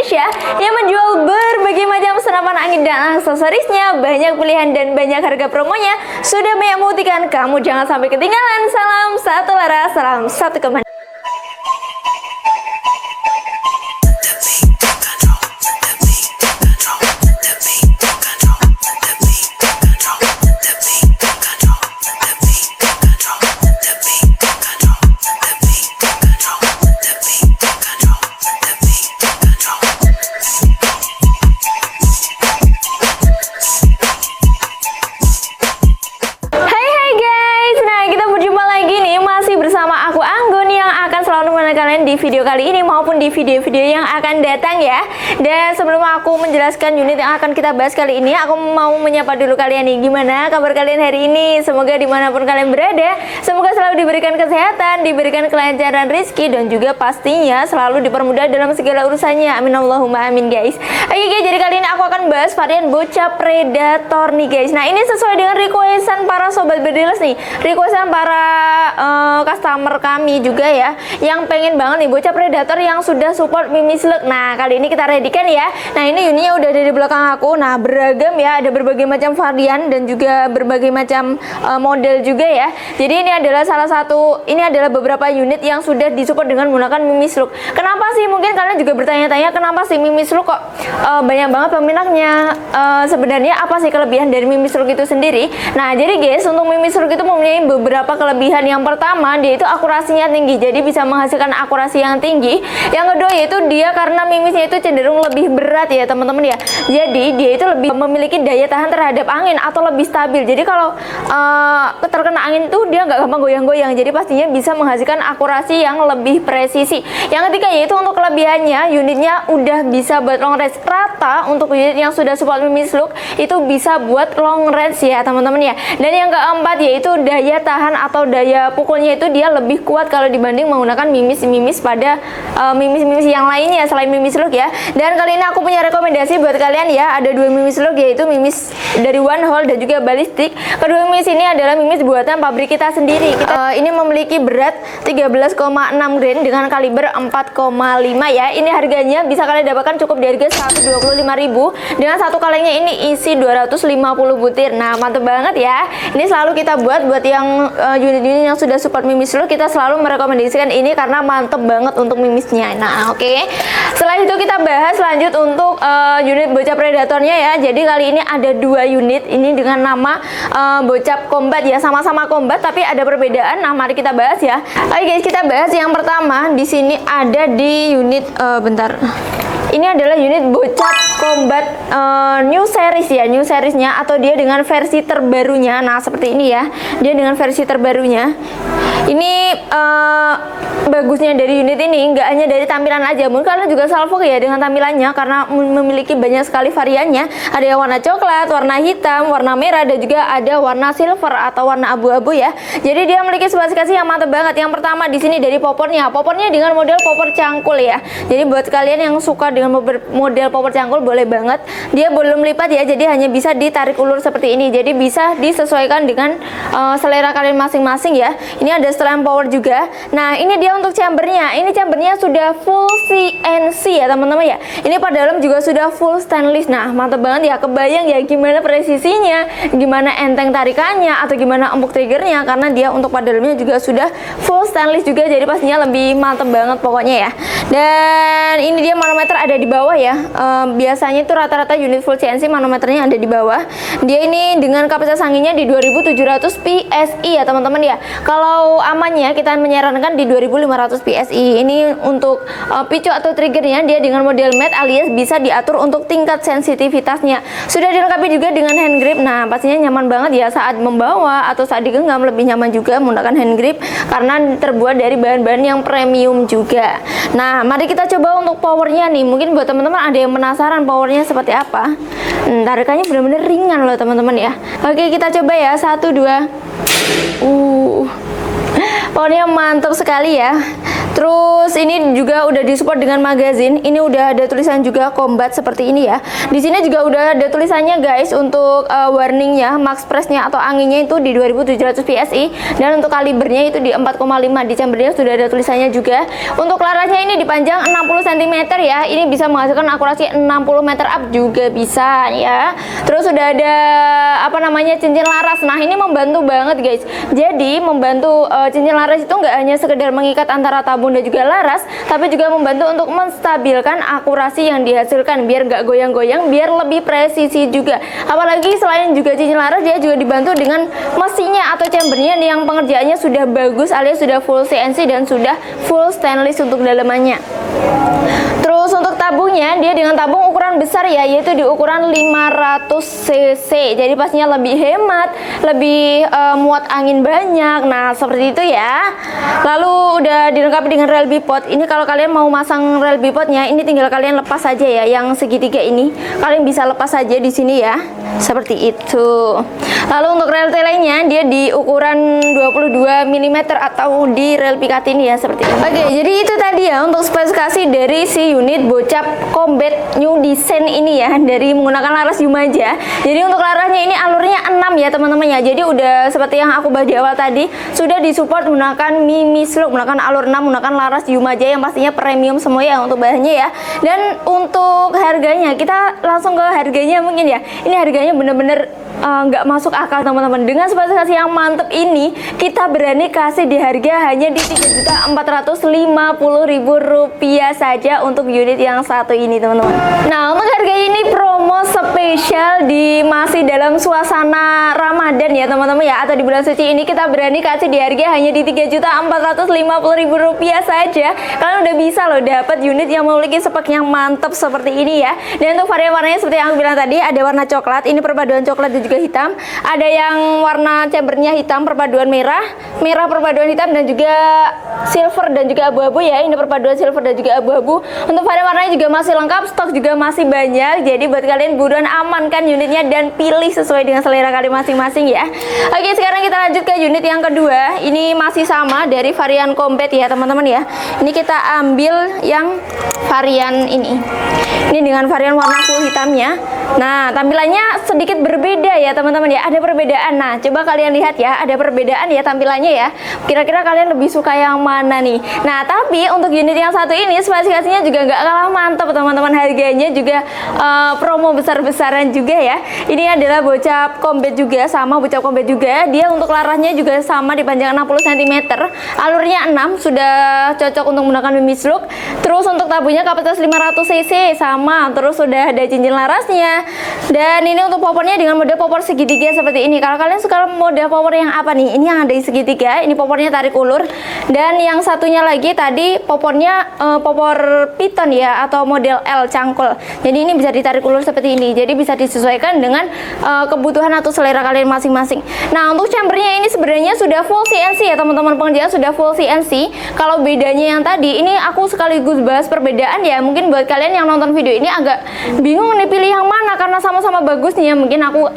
Indonesia yang menjual berbagai macam senapan angin dan aksesorisnya. Banyak pilihan dan banyak harga promonya. Sudah banyak membuktikan kamu jangan sampai ketinggalan. Salam satu laras, salam satu komandan. Di video kali ini maupun di video-video yang akan datang ya. Dan sebelum aku menjelaskan unit yang akan kita bahas kali ini, aku mau menyapa dulu kalian nih. Gimana kabar kalian hari ini? Semoga dimanapun kalian berada, semoga selalu diberikan kesehatan, diberikan kelancaran rezeki, dan juga pastinya selalu dipermudah dalam segala urusannya. Amin Allahumma amin guys. Oke guys, jadi kali ini aku akan bahas varian bocah predator nih guys. Nah ini sesuai dengan requestan para sobat berdilas nih, requestan para customer kami juga ya, yang pengen banget nih bocah predator yang sudah support Mimi Slug. Nah kali ini kita readykan ya. Nah ini unitnya udah ada di belakang aku. Nah beragam ya, ada berbagai macam varian dan juga berbagai macam model juga ya. Jadi ini adalah ini adalah beberapa unit yang sudah disupport dengan menggunakan Mimi Slug. Kenapa sih, mungkin kalian juga bertanya-tanya kenapa sih Mimi Slug kok banyak banget peminatnya. Sebenarnya apa sih kelebihan dari Mimi Slug itu sendiri? Nah jadi guys, untuk Mimi Slug itu mempunyai beberapa kelebihan. Yang pertama, dia itu akurasinya tinggi, jadi bisa menghasilkan akurasi yang tinggi. Yang kedua yaitu dia karena mimisnya itu cenderung lebih berat ya teman-teman ya, jadi dia itu lebih memiliki daya tahan terhadap angin atau lebih stabil. Jadi kalau terkena angin tuh dia nggak gampang goyang-goyang, jadi pastinya bisa menghasilkan akurasi yang lebih presisi. Yang ketiga yaitu untuk kelebihannya, unitnya udah bisa buat long range rata. Untuk unit yang sudah support Mimi Slug itu bisa buat long range ya teman-teman ya. Dan yang keempat yaitu daya tahan atau daya pukulnya itu dia lebih kuat kalau dibanding menggunakan mimis pada mimis yang lainnya selain Mimi Slug ya. Dan kali ini aku punya rekomendasi buat kalian ya. Ada dua Mimi Slug, yaitu mimis dari One Hole dan juga Ballistic. Kedua mimis ini adalah mimis buatan pabrik kita sendiri. Ini memiliki berat 13,6 grain dengan kaliber 4,5 ya. Ini harganya bisa kalian dapatkan cukup di harga 125.000 dengan satu kalengnya ini isi 250 butir. Nah mantep banget ya. Ini selalu kita buat yang unit-unit yang sudah support Mimi Slug, kita selalu merekomendasikan ini karena mantep banget untuk mimisnya. Nah oke. Setelah itu kita bahas lanjut untuk unit bocah predatornya ya. Jadi kali ini ada dua unit ini dengan nama bocah combat ya, sama-sama combat tapi ada perbedaan. Nah mari kita bahas ya. Oke guys, kita bahas yang pertama. Di sini ada di unit ini adalah unit bocah combat new series ya, new seriesnya atau dia dengan versi terbarunya. Nah seperti ini ya, dia dengan versi terbarunya. Ini bagusnya dari unit ini nggak hanya dari tampilan aja, mungkin kalian juga salvo ya dengan tampilannya karena memiliki banyak sekali variannya. Ada yang warna coklat, warna hitam, warna merah, dan juga ada warna silver atau warna abu-abu ya. Jadi dia memiliki spesifikasi yang mantap banget. Yang pertama di sini dari popornya dengan model popor cangkul ya. Jadi buat kalian yang suka dengan model popor cangkul boleh banget. Dia belum lipat ya, jadi hanya bisa ditarik ulur seperti ini. Jadi bisa disesuaikan dengan selera kalian masing-masing ya. Ini ada setelan power juga. Nah ini dia untuk chambernya. Ini chambernya sudah full CNC ya teman-teman ya. Ini pada dalam juga sudah full stainless. Nah mantap banget ya. Kebayang ya gimana presisinya, gimana enteng tarikannya, atau gimana empuk triggernya, karena dia untuk pada dalamnya juga sudah full stainless juga. Jadi pastinya lebih mantap banget pokoknya ya. Dan ini dia manometer ada di bawah ya. Biasanya itu rata-rata unit full CNC manometernya ada di bawah. Dia ini dengan kapasitas anginnya di 2700 PSI ya teman-teman ya. Kalau amannya kita menyarankan di 2500 PSI. Ini untuk picu atau triggernya dia dengan model matte alias bisa diatur untuk tingkat sensitivitasnya. Sudah dilengkapi juga dengan hand grip. Nah pastinya nyaman banget ya saat membawa atau saat digenggam, lebih nyaman juga menggunakan hand grip karena terbuat dari bahan-bahan yang premium juga. Nah mari kita coba untuk powernya nih. Mungkin buat teman-teman ada yang penasaran powernya seperti apa. Tarikannya benar-benar ringan loh teman-teman ya. Oke kita coba ya, 1, 2. Powernya mantap sekali ya. Terus ini juga udah disupport dengan magazine. Ini udah ada tulisan juga combat seperti ini ya. Di sini juga udah ada tulisannya guys untuk warningnya, max pressnya atau anginnya itu di 2700 PSI, dan untuk kalibernya itu di 4,5. Di chambernya sudah ada tulisannya juga. Untuk larasnya ini dipanjang 60 cm ya. Ini bisa menghasilkan akurasi 60 meter up juga bisa ya. Terus sudah ada apa namanya, cincin laras. Nah, ini membantu banget guys. Jadi membantu cincin laras itu nggak hanya sekedar mengikat antara tabung dan juga laras, tapi juga membantu untuk menstabilkan akurasi yang dihasilkan biar nggak goyang-goyang, biar lebih presisi juga. Apalagi selain juga cincin laras, dia juga dibantu dengan mesinnya atau chambernya yang pengerjaannya sudah bagus alias sudah full CNC dan sudah full stainless untuk dalamannya. Terus untuk tabungnya, dia dengan tabung ukuran besar ya, yaitu di ukuran 500 cc. Jadi pastinya lebih hemat, lebih muat angin banyak. Nah, seperti itu ya. Lalu udah dilengkapi dengan rel bipod. Ini kalau kalian mau masang rel bipodnya, ini tinggal kalian lepas saja ya, yang segitiga ini. Kalian bisa lepas saja di sini ya. Seperti itu. Lalu untuk rel telenya, dia di ukuran 22 mm atau di rel Picatinny ya, seperti ini. Oke, jadi itu tadi ya untuk spesifikasi dari si unit Bocap Combat New Design ini ya, dari menggunakan laras Yumaja. Jadi untuk larasnya ini alurnya 6 ya teman-teman ya. Jadi udah seperti yang aku bahas di awal tadi, sudah disupport menggunakan Mimi Slug, menggunakan alur 6, menggunakan laras Yumaja yang pastinya premium semua ya untuk bahannya ya. Dan untuk harganya, kita langsung ke harganya mungkin ya. Ini harganya bener-bener nggak masuk akal teman-teman. Dengan spesifikasi yang mantep ini, kita berani kasih di harga hanya di Rp3.450.000 saja untuk unit yang satu ini teman-teman. Nah, untuk harga ini promo spesial di masih dalam suasana Ramadan ya teman-teman ya, atau di bulan suci ini kita berani kasih di harga hanya di Rp3.450.000 saja. Kalian udah bisa loh dapat unit yang memiliki spek yang mantep seperti ini ya. Dan untuk varian-warnanya seperti yang aku bilang tadi, ada warna coklat, ini perpaduan coklat dan juga hitam. Ada yang warna chambernya hitam perpaduan merah, merah perpaduan hitam, dan juga silver dan juga abu-abu ya. Ini perpaduan silver dan juga abu-abu. Untuk varian warnanya juga masih lengkap, stok juga masih banyak. Jadi buat kalian buruan amankan unitnya dan pilih sesuai dengan selera kalian masing-masing ya. Oke, sekarang kita lanjut ke unit yang kedua. Ini masih sama dari varian Combat ya teman-teman ya. Ini kita ambil yang varian ini. Ini dengan varian warna full hitamnya. Nah, tampilannya sedikit berbeda ya teman-teman ya, ada perbedaan. Nah, coba kalian lihat ya, ada perbedaan ya tampilannya ya. Kira-kira kalian lebih suka yang mana nih? Nah, tapi untuk unit yang satu ini spesifikasinya juga nggak kalah mantap teman-teman. Harganya juga promo besar-besaran juga ya. Ini adalah Bocap Combat juga, sama Bocap Combat juga. Dia untuk larasnya juga sama, dipanjang 60 cm, alurnya 6, sudah cocok untuk menggunakan Mimi Slug. Terus untuk tabungnya kapasitas 500 cc sama, terus sudah ada cincin larasnya. Dan ini untuk popornya dengan mode popor segitiga seperti ini. Kalau kalian suka mode popor yang apa nih? Ini yang ada di segitiga, ini popornya tarik ulur. Dan yang satunya lagi tadi popornya popor piton ya, atau model L cangkul. Jadi ini bisa ditarik ulur seperti ini. Jadi bisa disesuaikan dengan kebutuhan atau selera kalian masing-masing. Nah, untuk chambernya ini sebenarnya sudah full CNC ya teman-teman, pengerjaan sudah full CNC. Kalau bedanya yang tadi, ini aku sekaligus bahas perbedaan ya. Mungkin buat kalian yang nonton video ini agak bingung nih pilih yang mana karena sama-sama bagus nih ya. Mungkin aku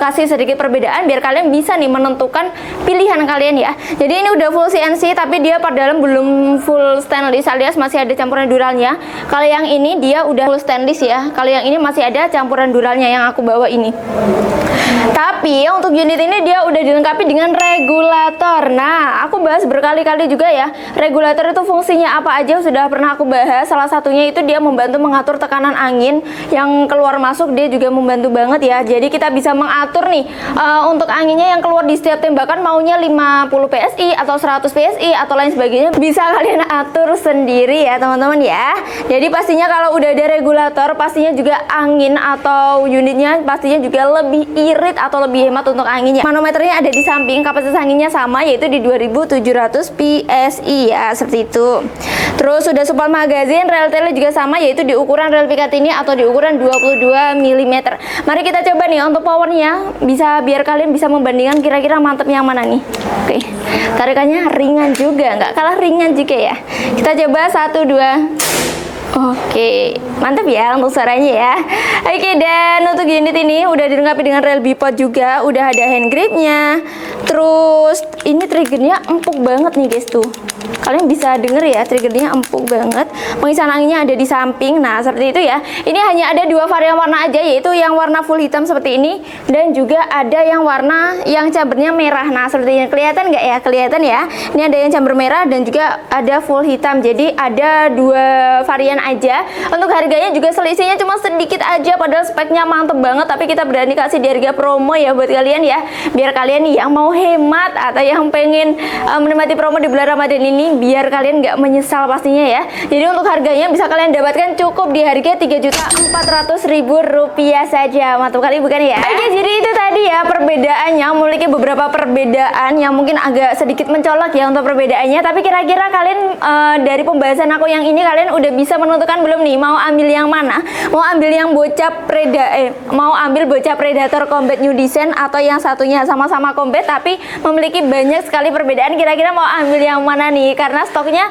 kasih sedikit perbedaan biar kalian bisa nih menentukan pilihan kalian ya. Jadi ini udah full CNC tapi dia pada dalam belum full stainless alias masih ada campuran duralnya. Kalau yang ini dia udah full stainless ya. Kalau yang ini masih ada campuran duralnya yang aku bawa ini. Tapi untuk unit ini dia udah dilengkapi dengan regulator. Nah, aku bahas berkali-kali juga ya. Regulator itu fungsinya apa aja sudah pernah aku bahas. Salah satunya itu dia membantu mengatur tekanan angin yang keluar masuk, dia juga membantu banget ya. Jadi kita bisa mengatur nih untuk anginnya yang keluar di setiap tembakan maunya 50 PSI atau 100 PSI atau lain sebagainya, bisa kalian atur sendiri ya teman-teman ya. Jadi pastinya kalau udah ada regulator, pastinya juga angin atau unitnya pastinya juga lebih irit atau lebih hemat untuk anginnya. Manometernya ada di samping, kapasitas anginnya sama yaitu di 2700 PSI ya, seperti itu. Terus sudah support magazine, rel tele juga sama yaitu di ukuran rel Picatinny atau di ukuran 22 mm. Mari kita coba nih untuk powernya, bisa biar kalian bisa membandingkan kira-kira mantep yang mana nih. Oke, tarikannya ringan juga, nggak kalah ringan juga ya. Kita coba 1, 2. Oke, mantap ya untuk suaranya ya. Oke, dan untuk unit ini udah dilengkapi dengan rel bipod juga, udah ada hand gripnya. Terus ini triggernya empuk banget nih guys tuh. Kalian bisa denger ya, triggernya empuk banget. Pengisian anginnya ada di samping. Nah seperti itu ya. Ini hanya ada 2 varian warna aja, yaitu yang warna full hitam seperti ini, dan juga ada yang warna yang chambernya merah. Nah seperti ini, kelihatan nggak ya? Kelihatan ya. Ini ada yang chamber merah dan juga ada full hitam. Jadi ada 2 varian aja. Untuk harganya juga selisihnya cuma sedikit aja, padahal speknya mantep banget. Tapi kita berani kasih di harga promo ya buat kalian ya, biar kalian nih yang mau hemat atau yang pengen menikmati promo di bulan Ramadan ini, biar kalian nggak menyesal pastinya ya. Jadi untuk harganya bisa kalian dapatkan cukup di harga Rp3.400.000 saja. Mantap kali bukan ya? Oke, jadi itu tadi ya perbedaannya. Memiliki beberapa perbedaan yang mungkin agak sedikit mencolok ya untuk perbedaannya. Tapi kira-kira kalian dari pembahasan aku yang ini, kalian udah bisa menentukan belum nih mau ambil yang mana? Mau ambil yang bocah predator combat new design, atau yang satunya sama-sama combat tapi memiliki banyak sekali perbedaan? Kira-kira mau ambil yang mana nih? Karena stoknya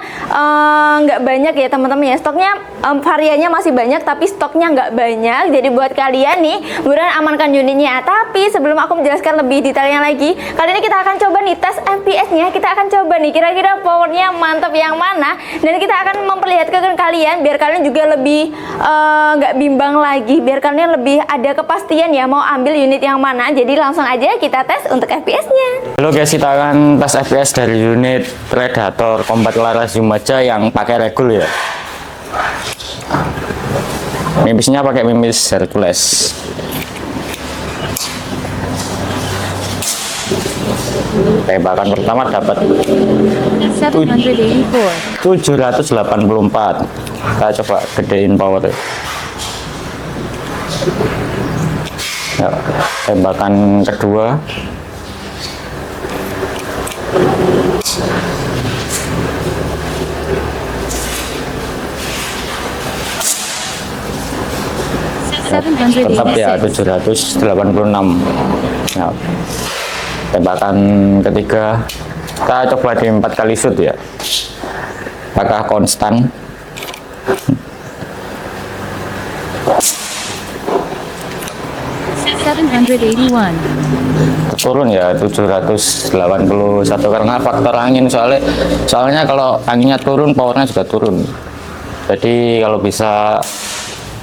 nggak banyak ya teman-teman ya. Stoknya variannya masih banyak tapi stoknya nggak banyak. Jadi buat kalian nih buruan amankan unitnya. Tapi sebelum aku menjelaskan lebih detailnya lagi, kali ini kita akan coba nih tes FPS-nya. Kita akan coba nih kira-kira powernya mantap yang mana, dan kita akan memperlihatkan ke kalian biar kalian juga lebih nggak bimbang lagi, biar kalian lebih ada kepastian ya mau ambil unit yang mana. Jadi langsung aja kita tes untuk FPS-nya. Halo guys, kita akan tes FPS dari unit Predator Combat Laras Yumaja yang pakai regul ya. Mimisnya pakai mimis Hercules. Tembakan pertama dapat 784. Kita coba gedein power. Ya, tembakan kedua 786. tetap ya 786. Ya. Tembakan ketiga kita coba di 4 kali shoot ya, apakah konstan? Turun ya 781 karena faktor angin, soalnya kalau anginnya turun powernya juga turun. Jadi kalau bisa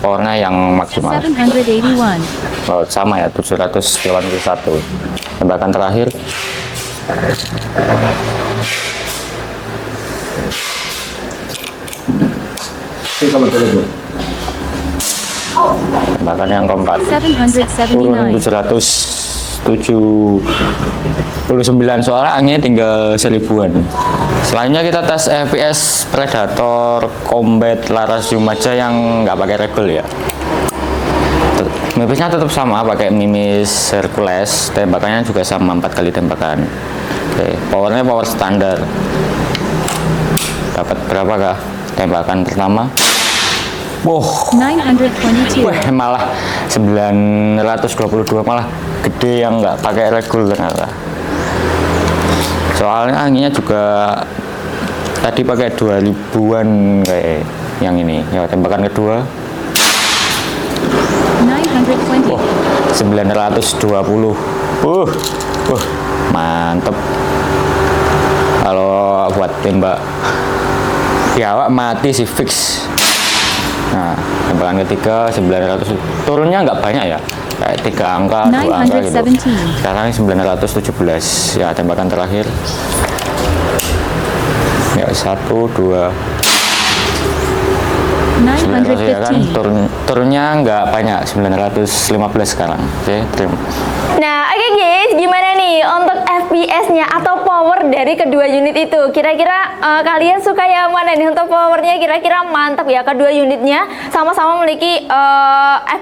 powernya yang maksimal. 781. Oh, sama ya 781. Tembakan terakhir tembakan yang keempat turun 779, soalnya anginnya tinggal 1000-an. Selanjutnya kita tes FPS Predator Combat Laras Yumaja yang nggak pakai regul ya. Mimisnya tetap sama, pakai mimis Hercules. Tembakannya juga sama, 4 kali tembakan. Oke, powernya power standar. Dapat berapa kah tembakan pertama? Wow, 922. wah, malah 922, malah gede yang nggak pakai regul ternyata. Soalnya anginnya juga tadi pakai 2000-an kayak yang ini. Ya, tembakan kedua 920. 920. Mantep. Kalau buat tembak biawak mati sih fix. Nah, tembakan ketiga 900. Turunnya nggak banyak ya, kayak 3 angka, 2 angka gitu. 917. Sekarang 917 ya. Tembakan terakhir ya 1, 2, 900 ya kan, 915. turunnya nggak banyak, 915 sekarang. Oke, terima. Nah, oke guys, gimana nih untuk FPS-nya atau power dari kedua unit itu? Kira-kira kalian suka yang mana nih untuk powernya? Kira-kira mantap ya, kedua unitnya sama-sama memiliki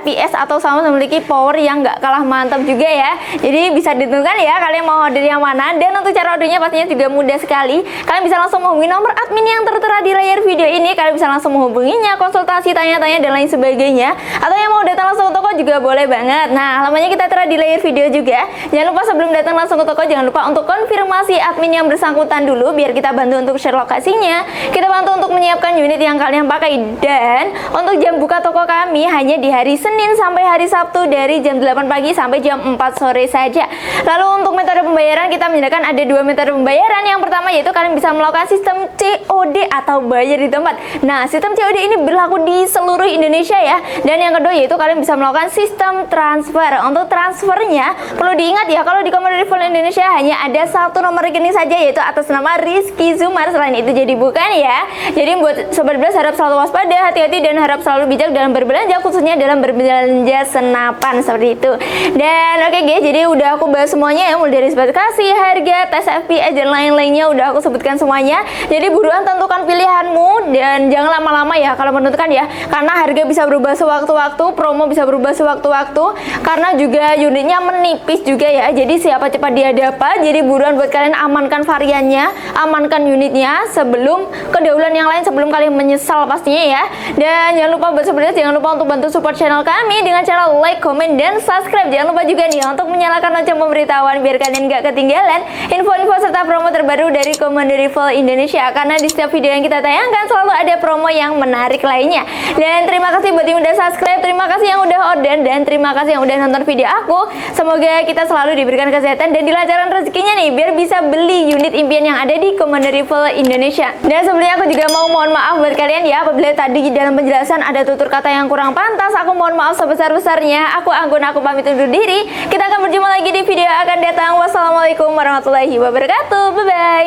FPS atau sama memiliki power yang nggak kalah mantap juga ya. Jadi bisa ditentukan ya kalian mau order yang mana. Dan untuk cara ordernya pastinya juga mudah sekali. Kalian bisa langsung menghubungi nomor admin yang tertera di layar video ini. Kalian bisa langsung menghubunginya, konsultasi, tanya-tanya dan lain sebagainya. Atau yang mau mau datang langsung ke toko juga boleh banget. Nah, alamatnya kita tera di layar video juga. Jangan lupa sebelum datang langsung ke toko, jangan lupa untuk konfirmasi admin yang bersangkutan dulu biar kita bantu untuk share lokasinya. Kita bantu untuk menyiapkan unit yang kalian pakai. Dan untuk jam buka toko kami hanya di hari Senin sampai hari Sabtu dari jam 8 pagi sampai jam 4 sore saja. Lalu untuk metode pembayaran kita menyediakan ada 2 metode pembayaran. Yang pertama yaitu kalian bisa melakukan sistem COD atau bayar di tempat. Nah, sistem COD ini berlaku di seluruh Indonesia ya. Dan yang kedua yaitu kalian bisa melakukan sistem transfer. Untuk transfernya perlu diingat ya, kalau di Commander Rival Indonesia hanya ada satu nomor rekening saja yaitu atas nama Rizky Zumar. Selain itu jadi bukan ya. Jadi buat Sobat Blast harap selalu waspada, hati-hati dan harap selalu bijak dalam berbelanja, khususnya dalam berbelanja senapan seperti itu. Dan oke guys, jadi udah aku bahas semuanya ya, mulai dari spesifikasi, harga, tes FPS dan lain-lainnya udah aku sebutkan semuanya. Jadi buruan tentukan pilihanmu dan jangan lama-lama ya kalau menentukan ya, karena harga bisa berubah sewaktu-waktu, promo bisa berubah sewaktu-waktu, karena juga unitnya menipis juga ya. Jadi siapa cepat dia dapat. Jadi buruan buat kalian amankan variannya, amankan unitnya sebelum kedahuluan yang lain, sebelum kalian menyesal pastinya ya. Dan jangan lupa buat Sobat, jangan lupa untuk bantu support channel kami dengan cara like, komen, dan subscribe. Jangan lupa juga nih untuk menyalakan lonceng pemberitahuan biar kalian gak ketinggalan info-info serta promo terbaru dari Commander Rival Indonesia, karena di setiap video yang kita tayangkan selalu ada promo yang menarik lainnya. Dan terima kasih buat yang udah subscribe, terima kasih yang udah order, dan terima kasih yang udah nonton video aku. Semoga kita selalu diberikan kesehatan dan dilancarkan rezekinya nih biar bisa beli unit impian yang ada di Commander Rival Indonesia. Dan sebelumnya aku juga mau mohon maaf buat kalian ya apabila tadi dalam penjelasan ada tutur kata yang kurang pantas. Aku mohon maaf sebesar-besarnya. Aku Anggun, aku pamit undur diri. Kita akan berjumpa lagi di video yang akan datang. Wassalamualaikum warahmatullahi wabarakatuh. Bye bye.